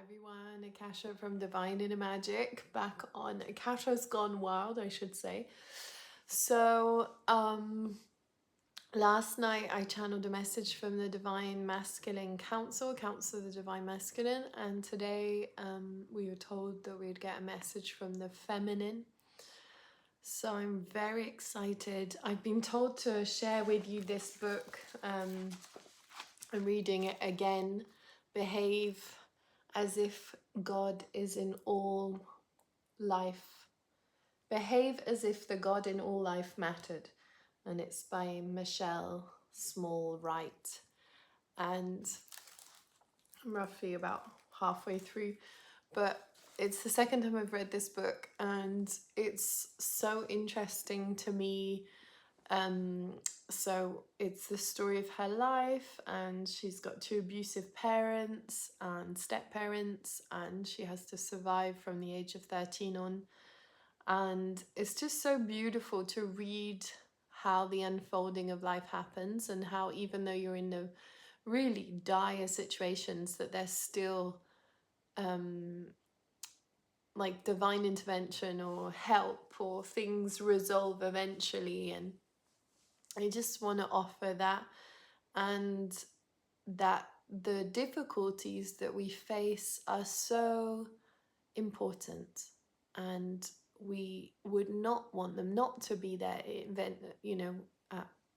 everyone, Akasha from Divine Inner Magic, back on Akasha's Gone Wild, I should say. So, last night I channeled a message from the Divine Masculine Council of the Divine Masculine, and today we were told that we'd get a message from the Feminine. So I'm very excited. I've been told to share with you this book. I'm reading it again, Behave as if God is in all life. Behave as if the God in all life mattered. And it's by Michelle Small Wright. And I'm roughly about halfway through, but it's the second time I've read this book, and it's so interesting to me. So it's the story of her life, and she's got two abusive parents and step-parents, and she has to survive from the age of 13 on. And it's just so beautiful to read how the unfolding of life happens, and how even though you're in the really dire situations, that there's still like divine intervention or help, or things resolve eventually. And I just want to offer that, and that the difficulties that we face are so important, and we would not want them not to be there,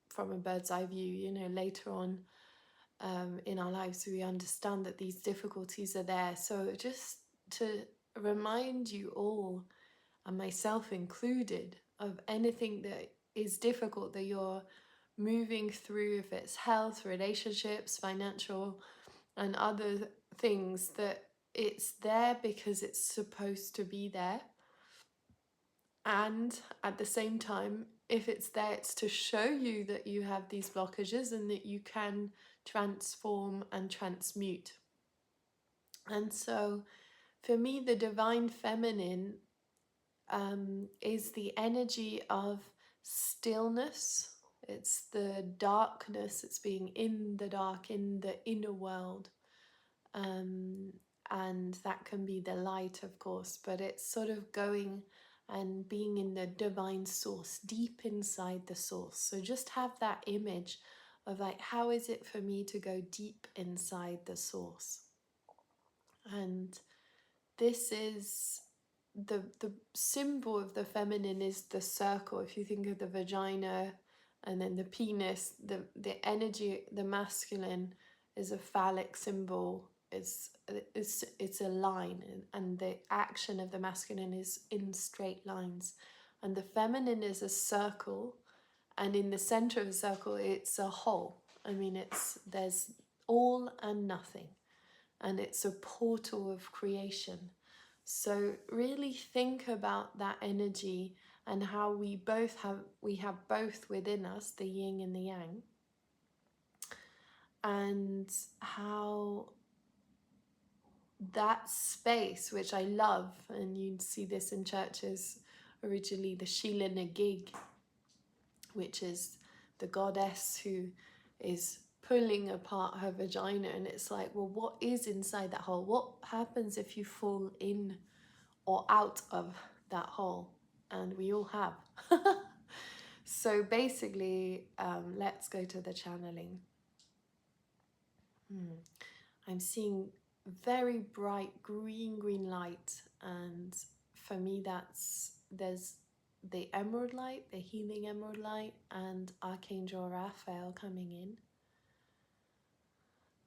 from a bird's eye view. Later on in our lives, we understand that these difficulties are there. So just to remind you all, and myself included, of anything that is difficult that you're moving through, if it's health, relationships, financial, and other things, that it's there because it's supposed to be there. And at the same time, if it's there, it's to show you that you have these blockages and that you can transform and transmute. And so for me, the Divine Feminine is the energy of stillness. It's the darkness. It's being in the dark, in the inner world. And that can be the light, of course, but it's sort of going and being in the divine source, deep inside the source. So just have that image of like, how is it for me to go deep inside the source? And this is the symbol of the feminine is the circle. If you think of the vagina and then the penis, the energy, the masculine is a phallic symbol. It's a line, and the action of the masculine is in straight lines, and the feminine is a circle, and in the center of the circle it's a whole. I mean, there's all and nothing, and it's a portal of creation. So really think about that energy, and how we have both within us, the yin and the yang, and how that space, which I love, and you'd see this in churches originally, the Sheela na gig, which is the goddess who is pulling apart her vagina, and it's like, well, what is inside that hole? What happens if you fall in or out of that hole? And we all have. So basically, let's go to the channeling. I'm seeing very bright green light, and for me there's the emerald light, the healing emerald light, and Archangel Raphael coming in.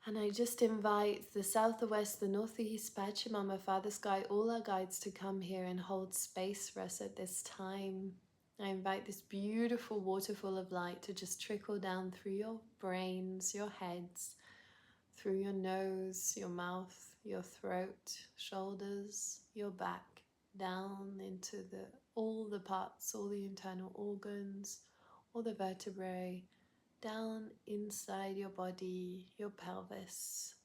And I just invite the south, the west, the north, the east, Pachamama, Father Sky, all our guides to come here and hold space for us at this time. I invite this beautiful waterfall of light to just trickle down through your brains, your heads, through your nose, your mouth, your throat, shoulders, your back, down into all the parts, all the internal organs, all the vertebrae, down inside your body, your pelvis,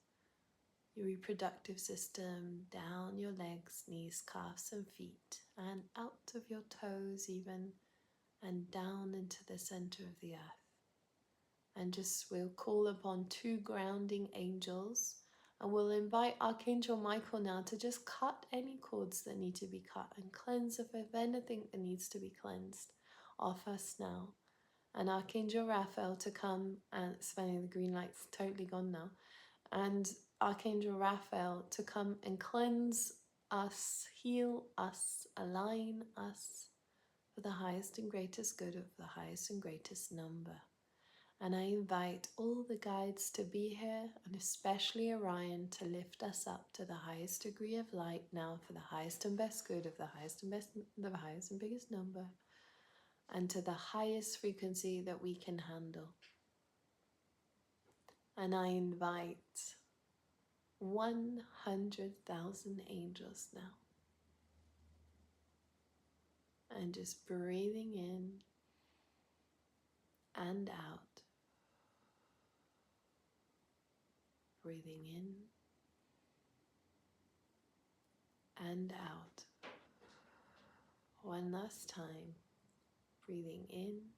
your reproductive system, down your legs, knees, calves and feet, and out of your toes even, and down into the center of the earth. And just we'll call upon two grounding angels And we'll invite Archangel Michael now to just cut any cords that need to be cut and cleanse of anything that needs to be cleansed off us now. And Archangel Raphael to come, and it's funny, the green light's totally gone now. And Archangel Raphael to come and cleanse us, heal us, align us for the highest and greatest good of the highest and greatest number. And I invite all the guides to be here, and especially Orion, to lift us up to the highest degree of light now for the highest and best good of the highest and biggest number, and to the highest frequency that we can handle. And I invite 100,000 angels now. And just breathing in and out. Breathing in and out. One last time. Breathing in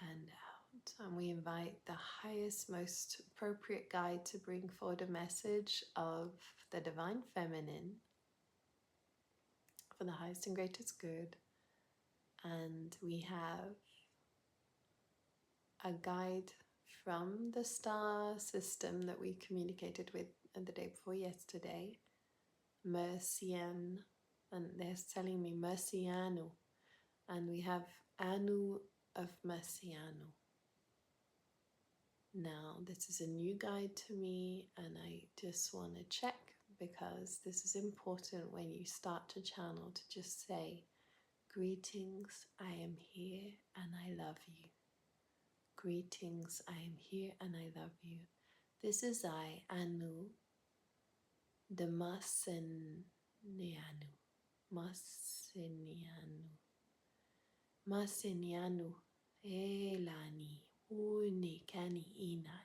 and out. And we invite the highest, most appropriate guide to bring forward a message of the Divine Feminine for the highest and greatest good. And we have a guide from the star system that we communicated with the day before yesterday, Mercian, and they're telling me Merciano, and we have Anu of Merciano. Now, this is a new guide to me, and I just want to check, because this is important when you start to channel, to just say, greetings, I am here and I love you. Greetings, I am here and I love you. This is I, Anu, the Masenianu. Masenianu, Elani, Unikani ina.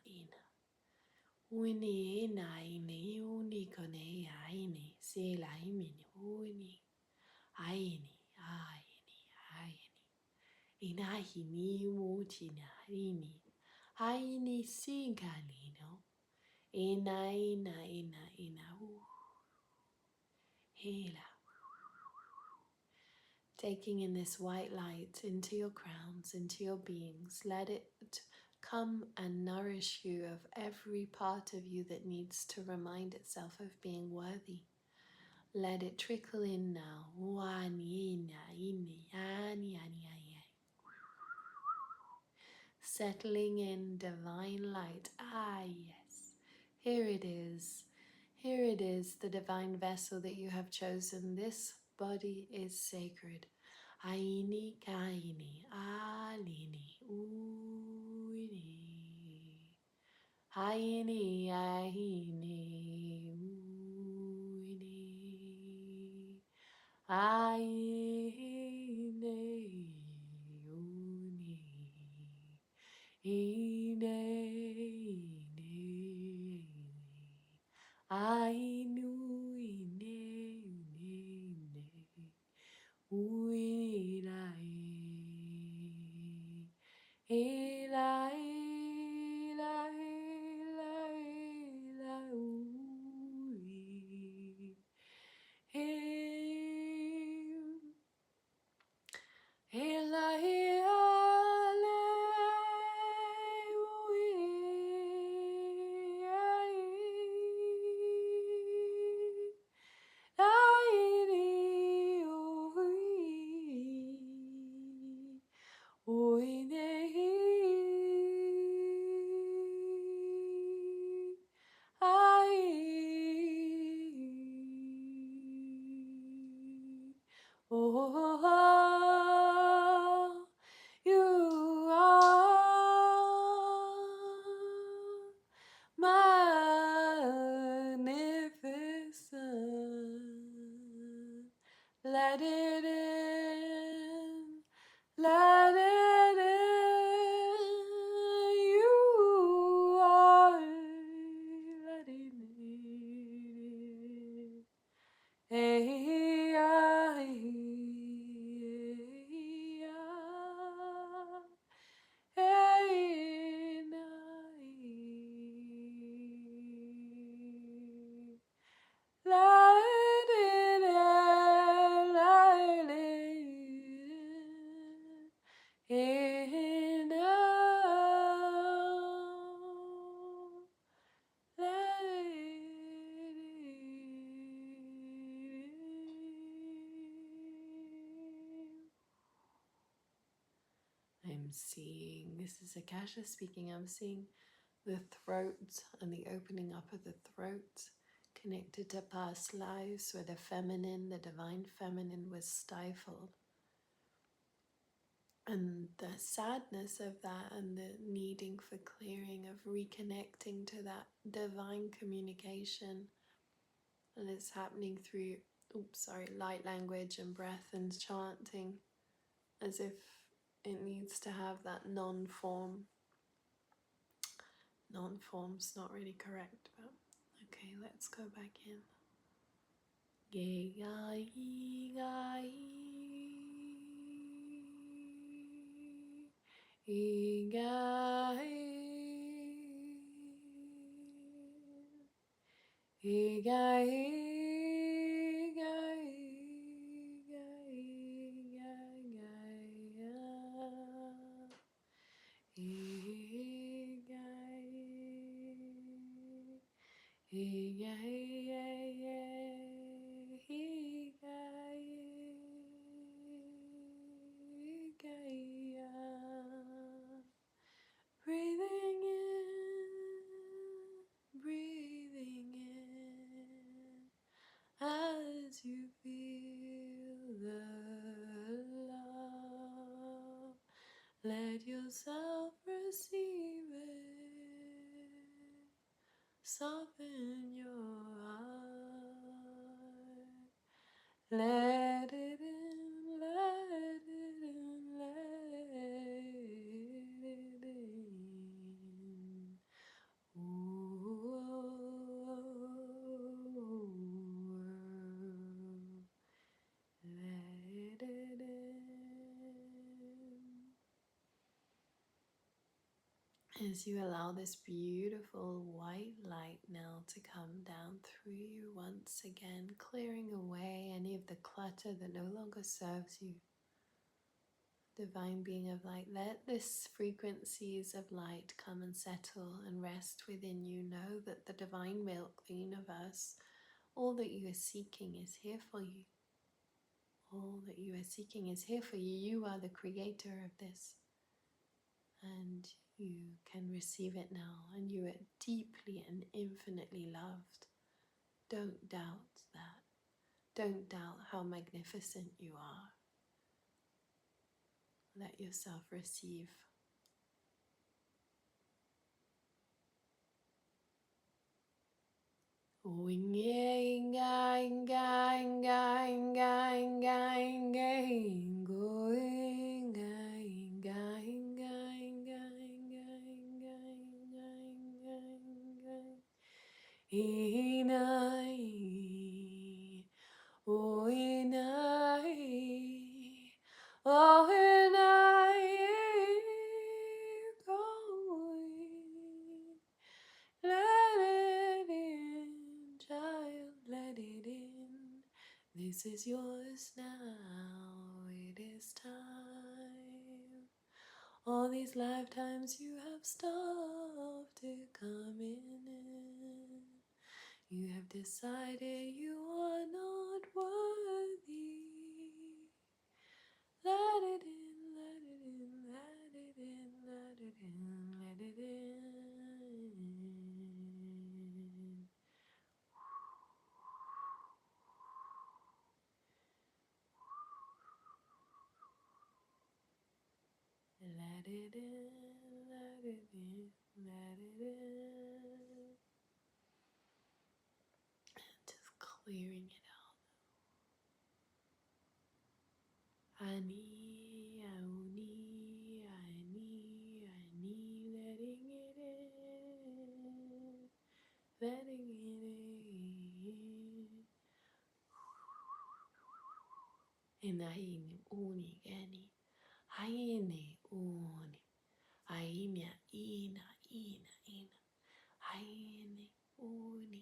Uni ina ine, unikone aine, sela imini, uni, aini, aini. Inahini mutina ini. Aini singalino. Ina. Hela. Taking in this white light into your crowns, into your beings. Let it come and nourish you of every part of you that needs to remind itself of being worthy. Let it trickle in now. Settling in divine light. Ah, yes. Here it is. Here it is, the divine vessel that you have chosen. This body is sacred. Aini, kaini, alini, uini. Aini, uini. Aine, uni. Ainu, I'm seeing, this is Akasha speaking, I'm seeing the throat and the opening up of the throat connected to past lives where the feminine, the divine feminine was stifled. And the sadness of that and the needing for clearing of reconnecting to that divine communication. And it's happening through, light language and breath and chanting, as if it needs to have that non-form. Non-form's not really correct, but okay, let's go back in. Ge ga yi ga yi ga yi ga yi ga breathing in as you feel the love. Let yourself receive it. Soften your heart. Let it in, let it in, let it in. Ooh, let it in. As you allow this beautiful white light now to come down through you once again, clearing away any of the clutter that no longer serves you. Divine being of light, let this frequencies of light come and settle and rest within you. Know that the divine milk, the universe, all that you are seeking is here for you. All that you are seeking is here for you. You are the creator of this. And you can receive it now, and you are deeply and infinitely loved. Don't doubt that. Don't doubt how magnificent you are. Let yourself receive. Inai, oh inai, oh inai, going. Let it in, child, let it in. This is yours now, it is time. All these lifetimes you have stopped to come in. You have decided you are not worthy. Let it in, let it in, let it in, let it in, let it in. Let it in, let it in, let it in. Just clearing it out. Ani, auni, ani, letting it in, letting it in. Inaini, uni, gani, haini, uni, aimia, ina, haini, uni.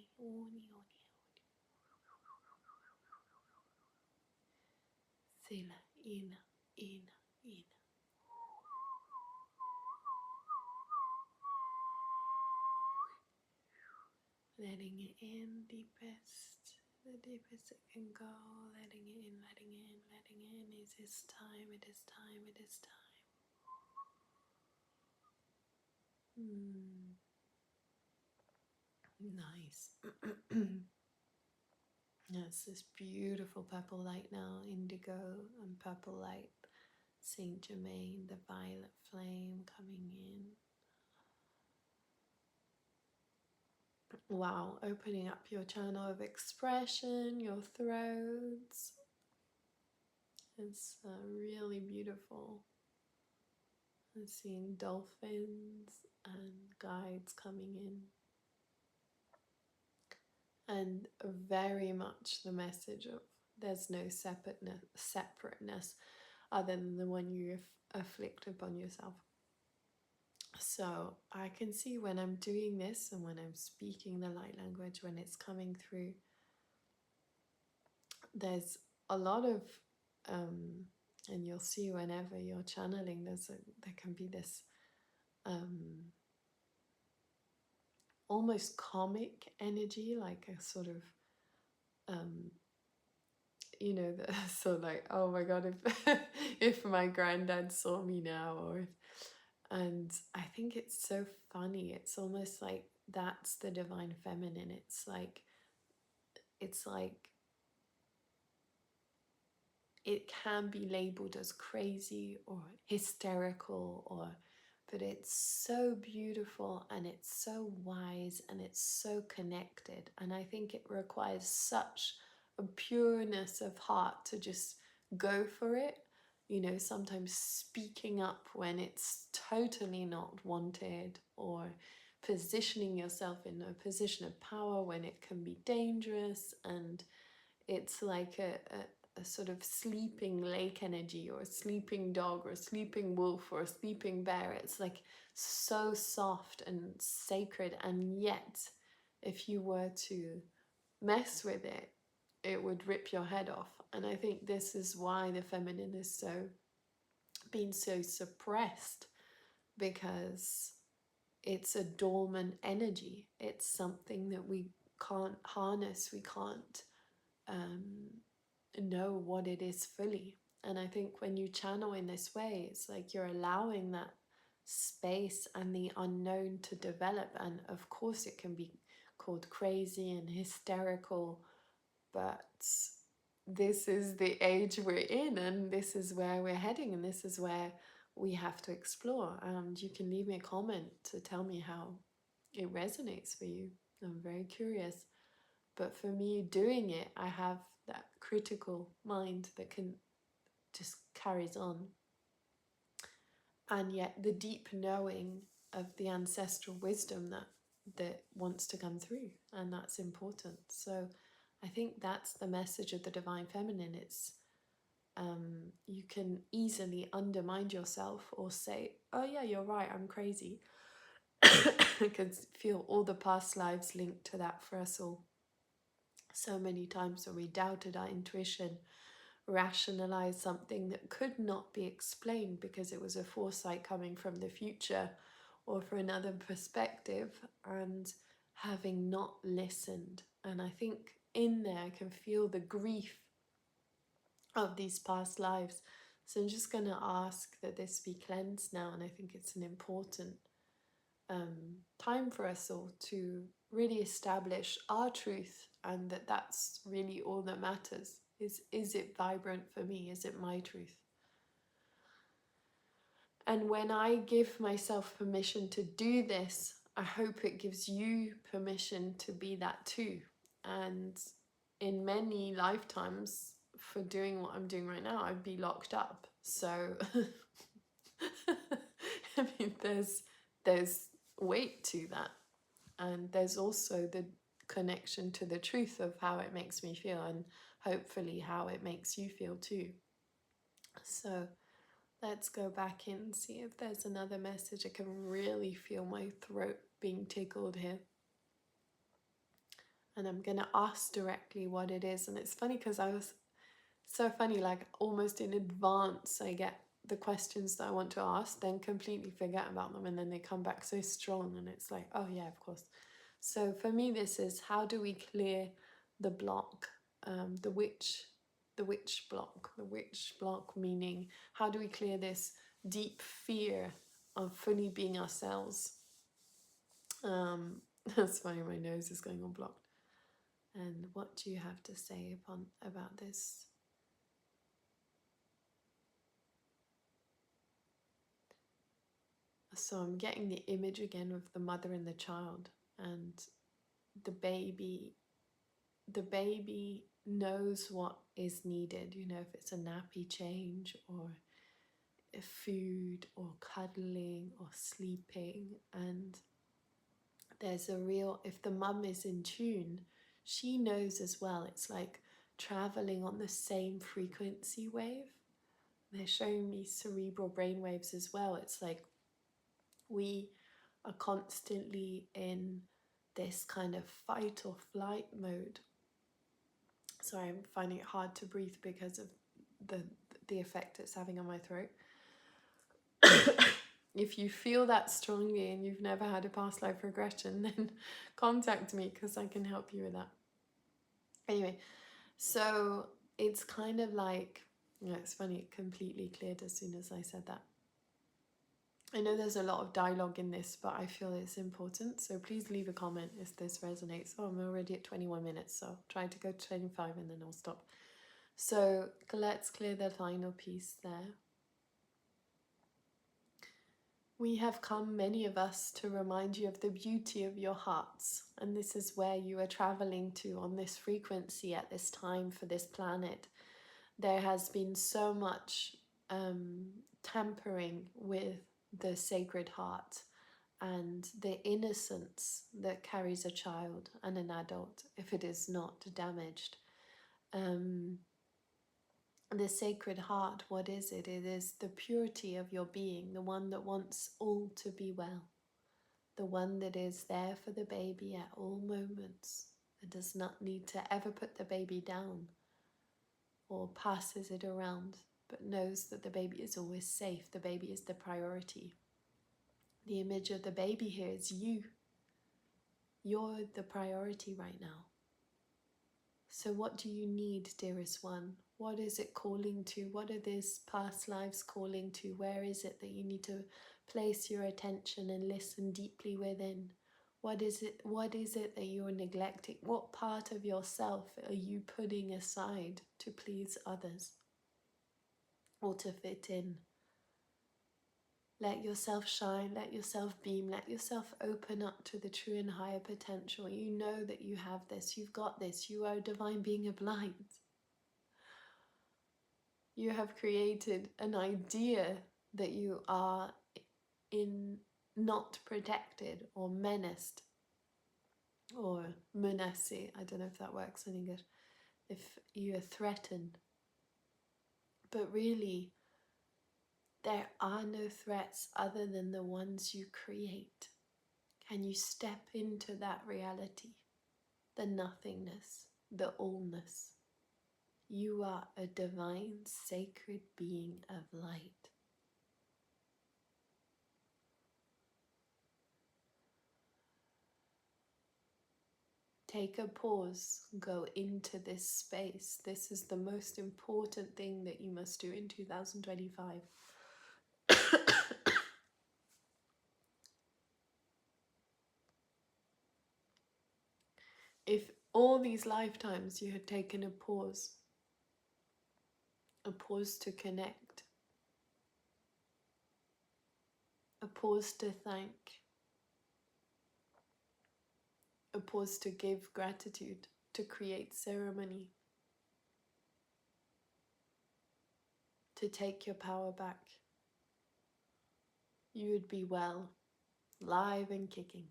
Sila, ina. Letting it in deepest, the deepest it can go. Letting it in, letting in. It is time, it is time, it is time. Nice. Yes, this beautiful purple light now, indigo and purple light, Saint Germain, the violet flame coming in. Wow, opening up your channel of expression, your throats. It's really beautiful. I'm seeing dolphins and guides coming in. And very much the message of there's no separateness other than the one you afflict upon yourself. So I can see when I'm doing this and when I'm speaking the light language, when it's coming through, there's a lot of, and you'll see whenever you're channeling, there can be this almost comic energy, like a sort of, so like, oh my God, if if my granddad saw me now, and I think it's so funny. It's almost like that's the divine feminine. It's like it can be labeled as crazy or hysterical, but it's so beautiful and it's so wise and it's so connected. And I think it requires such a pureness of heart to just go for it. Sometimes speaking up when it's totally not wanted, or positioning yourself in a position of power when it can be dangerous. And it's like a sort of sleeping lake energy, or a sleeping dog, or a sleeping wolf, or a sleeping bear. It's like so soft and sacred, and yet if you were to mess with it, it would rip your head off. And I think this is why the feminine is been so suppressed, because it's a dormant energy. It's something that we can't harness. We can't know what it is fully. And I think when you channel in this way, it's like you're allowing that space and the unknown to develop. And of course it can be called crazy and hysterical, but this is the age we're in, and this is where we're heading, and this is where we have to explore. And you can leave me a comment to tell me how it resonates for you. I'm very curious. But for me, doing it, I have that critical mind that can just carries on. And yet the deep knowing of the ancestral wisdom that wants to come through, and that's important. So I think that's the message of the divine feminine. It's you can easily undermine yourself or say, oh yeah, you're right, I'm crazy. I can feel all the past lives linked to that for us all. So many times when we doubted our intuition, rationalized something that could not be explained because it was a foresight coming from the future or for another perspective, and having not listened. And I think in there I can feel the grief of these past lives. So I'm just going to ask that this be cleansed now, and I think it's an important time for us all to really establish our truth, and that's really all that matters. Is it vibrant for me? Is it my truth? And when I give myself permission to do this, I hope it gives you permission to be that too. And in many lifetimes, for doing what I'm doing right now, I'd be locked up. So I mean, there's weight to that. And there's also the connection to the truth of how it makes me feel, and hopefully how it makes you feel too. So let's go back in and see if there's another message. I can really feel my throat being tickled here. And I'm going to ask directly what it is. And it's funny because I was so funny, like almost in advance, I get the questions that I want to ask, then completely forget about them. And then they come back so strong. And it's like, oh yeah, of course. So for me, this is, how do we clear the block, the witch block, meaning how do we clear this deep fear of fully being ourselves? That's funny, my nose is going on blocked. And what do you have to say about this? So I'm getting the image again of the mother and the child, and the baby knows what is needed, you know, if it's a nappy change or food or cuddling or sleeping. And there's a real, if the mum is in tune, she knows as well. It's like traveling on the same frequency wave. They're showing me cerebral brain waves as well. It's like we are constantly in this kind of fight or flight mode. Sorry, I'm finding it hard to breathe because of the effect it's having on my throat. If you feel that strongly and you've never had a past life regression, then contact me because I can help you with that. Anyway, so it's kind of like, it's funny, it completely cleared as soon as I said that. I know there's a lot of dialogue in this, but I feel it's important. So please leave a comment if this resonates. Oh, I'm already at 21 minutes, so I'll try to go to 25 and then I'll stop. So let's clear the final piece there. We have come, many of us, to remind you of the beauty of your hearts. And this is where you are traveling to on this frequency at this time for this planet. There has been so much tampering with the Sacred Heart and the innocence that carries a child and an adult if it is not damaged. The Sacred Heart, what is it? It is the purity of your being, the one that wants all to be well, the one that is there for the baby at all moments, that does not need to ever put the baby down or passes it around, but knows that the baby is always safe. The baby is the priority. The image of the baby here is you. You're the priority right now. So what do you need, dearest one? What is it calling to? What are these past lives calling to? Where is it that you need to place your attention and listen deeply within? What is it that you're neglecting? What part of yourself are you putting aside to please others or to fit in? Let yourself shine, let yourself beam, let yourself open up to the true and higher potential. You know that you have this, you've got this, you are a divine being of light. You have created an idea that you are not protected or menaced or menacé. I don't know if that works in English. If you are threatened. But really, there are no threats other than the ones you create. Can you step into that reality? The nothingness, the allness. You are a divine, sacred being of light. Take a pause, go into this space. This is the most important thing that you must do in 2025. If all these lifetimes you had taken a pause to connect, a pause to thank, a pause to give gratitude, to create ceremony, to take your power back, you would be well, live and kicking.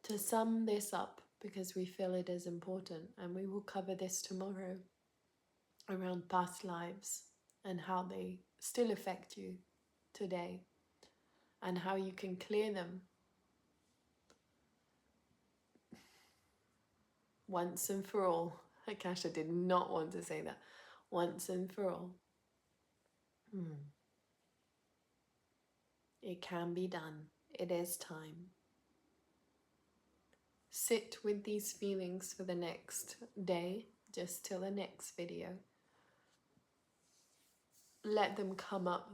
To sum this up, because we feel it is important, and we will cover this tomorrow around past lives and how they still affect you today and how you can clear them once and for all. Akasha did not want to say that. Once and for all. It can be done. It is time. Sit with these feelings for the next day, just till the next video. Let them come up.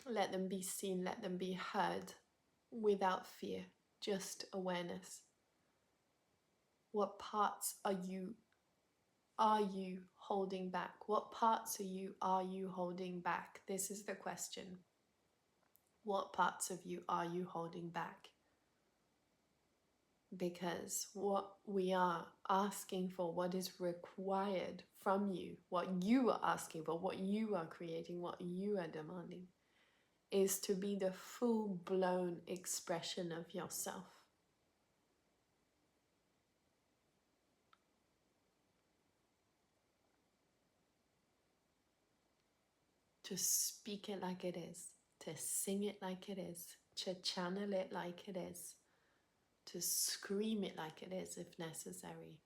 Let them be seen, let them be heard without fear, just awareness. What parts are you holding back? What parts of you are you holding back? This is the question. What parts of you are you holding back? Because what we are asking for, what is required from you, what you are asking for, what you are creating, what you are demanding, is to be the full-blown expression of yourself. To speak it like it is, to sing it like it is, to channel it like it is, to scream it like it is if necessary.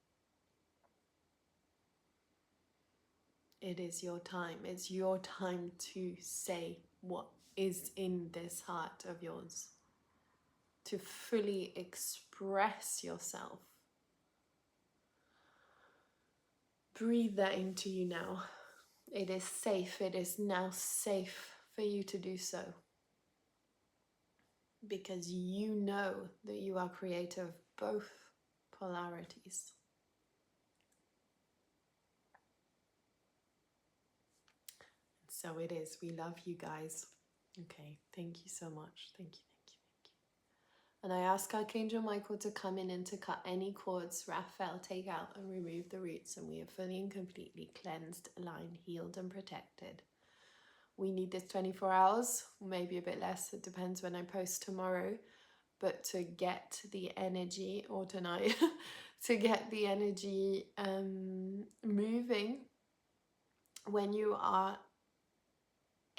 It is your time. It's your time to say what is in this heart of yours, to fully express yourself. Breathe that into you now. It is safe. It is now safe for you to do so. Because you know that you are creator of both polarities. So it is. We love you guys. Okay, thank you so much. Thank you, thank you, thank you. And I ask Archangel Michael to come in and to cut any cords Raphael take out and remove the roots, and we are fully and completely cleansed, aligned, healed and protected. We need this 24 hours, maybe a bit less. It depends when I post tomorrow. But to get the energy, or tonight, to get the energy moving, when you are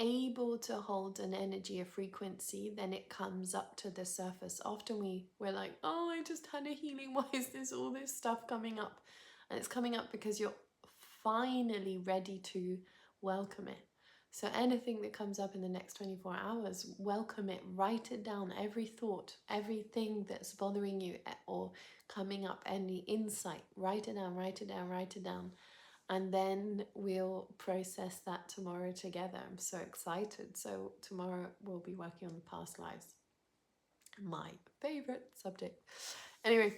able to hold an energy, a frequency, then it comes up to the surface. Often we're like, oh, I just had a healing. Why is this all this stuff coming up? And it's coming up because you're finally ready to welcome it. So anything that comes up in the next 24 hours, welcome it, write it down, every thought, everything that's bothering you or coming up, any insight, write it down, write it down, write it down. And then we'll process that tomorrow together. I'm so excited. So tomorrow we'll be working on the past lives. My favorite subject. Anyway,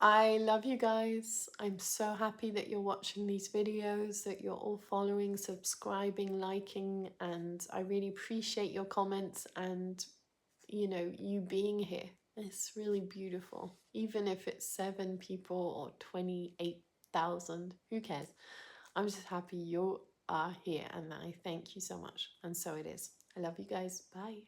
I love you guys. I'm so happy that you're watching these videos, that you're all following, subscribing, liking, and I really appreciate your comments and, you know, you being here. It's really beautiful. Even if it's 7 people or 28,000, who cares? I'm just happy you are here and I thank you so much. And so it is. I love you guys. Bye.